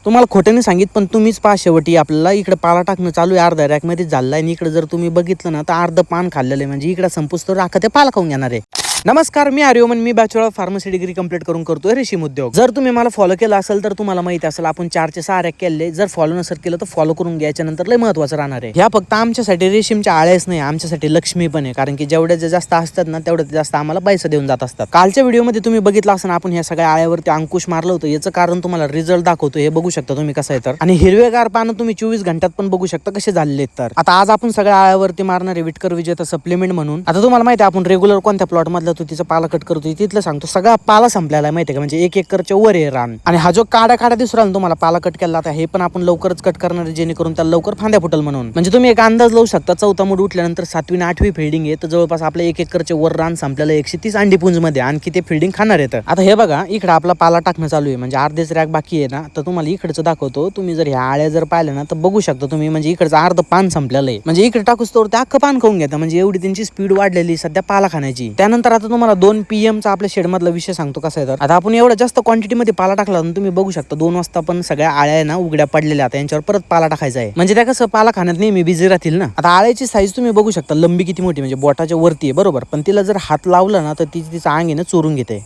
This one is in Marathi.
तुम्हाला खोटं नाही सांगित, पण तुम्हीच पहा शेवटी आपल्याला इकडे पाला टाकणं चालू आहे, अर्धा रॅक मध्ये झालंय आणि इकडे जर तुम्ही बघितलं ना तर अर्ध पान खाल्लेलं आहे, म्हणजे इकडे संपूस तर राखा ते पाला खाऊन घेणार आहे. नमस्कार, मी आर्यमन. मी bachelor of pharmacy degree complete करून करतोय रेशीम उद्योग. जर तुम्ही मला फॉलो केला असेल तर तुम्हाला माहिती असेल आपण 4 ते 6 रॅक केले. जर फॉलो नसेल केलं तर फॉलो करून घ्यायच्या नंतर लय महत्वाचं राहणार आहे. ह्या फक्त आमच्यासाठी रेशीमच्या आळ्याच नाही, आमच्यासाठी लक्ष्मी पण आहे, कारण की जेवढ्या जास्त असतात ना तेवढ्या जास्त आम्हाला पैसे देऊन जात असतात. कालच्या व्हिडिओमध्ये तुम्ही बघितलं असं आपण ह्या सगळ्या आळ्यावरती अंकुश मारलं होतं. याचं कारण तुम्हाला रिझल्ट दाखवतो, हे बघू शकता तुम्ही कसं आहे तर. आणि हिरवेगार पानं तुम्ही 24 घंट्यात पण बघू शकता कसे झालेले आहेत. तर आता आज आपण सगळ्या आळ्यावरती मारणारे विटकर विजेता सप्लिमेंट म्हणून. आता तुम्हाला माहिती आहे आपण रेग्युलर कोणत्या प्लॉट मधला तो तिचा पाला कट करतोय, तिथलं सांगतो सगळा पाला संपलेला आहे माहिती आहे का, म्हणजे 1 एकरच्या वर आहे रान. आणि हा जो काड्या दिसू राहिला तुम्हाला पाला कट केला आता, हे पण आपण लवकरच कट करणार आहे, जेणेकरून त्याला लवकर फांद्या फुटल म्हणून. म्हणजे तुम्ही एक अंदाज लावू शकता, चौथा मूड उठल्यानंतर 7वी आणि 8वी फिल्डिंग आहे तर जवळपास आपल्या 1 एकरच्या वर रान संपलेलं 130 अंडीपुंज मध्ये, आणखी ते फिल्डिंग खाणार आहेत. आता हे बघा इकडे आपला पाला टाकणं चालू आहे, म्हणजे अर्धेच रॅक बाकी आहे ना. तर तुम्हाला इकडचं दाखवतो, तुम्ही जर ह्या आळ्या जर पाहिल्या ना तर बघू शकता तुम्ही, म्हणजे इकडचं अर्ध पान संपलेलं आहे, म्हणजे इकडे टाकूस तर ते अख्खं पान खाऊन घेता, म्हणजे एवढी त्यांची स्पीड वाढलेली सध्या पाला खाण्याची. त्यानंतर आता तुम्हाला 2 PM चा आपल्या शेड मधला विषय सांगतो कसा आहे तर. आता आपण एवढा जास्त क्वांटिटी मध्ये पाला टाकला ना, तुम्ही बघू शकता 2 वाजता पण सगळ्या आळ्या ना उघड्या पडलेल्या, आता यांच्यावर परत पाला टाकायचा आहे, म्हणजे त्या कसं पाला खाण्यात नेहमी बिझी राहतील ना. आता आळ्याची साईज तुम्ही बघू शकता, लंबी किती मोठी, म्हणजे बोटाच्या वरती आहे बरोबर, पण तिला जर हात लावला ना तर तिचं अंगीने चोरून घेते.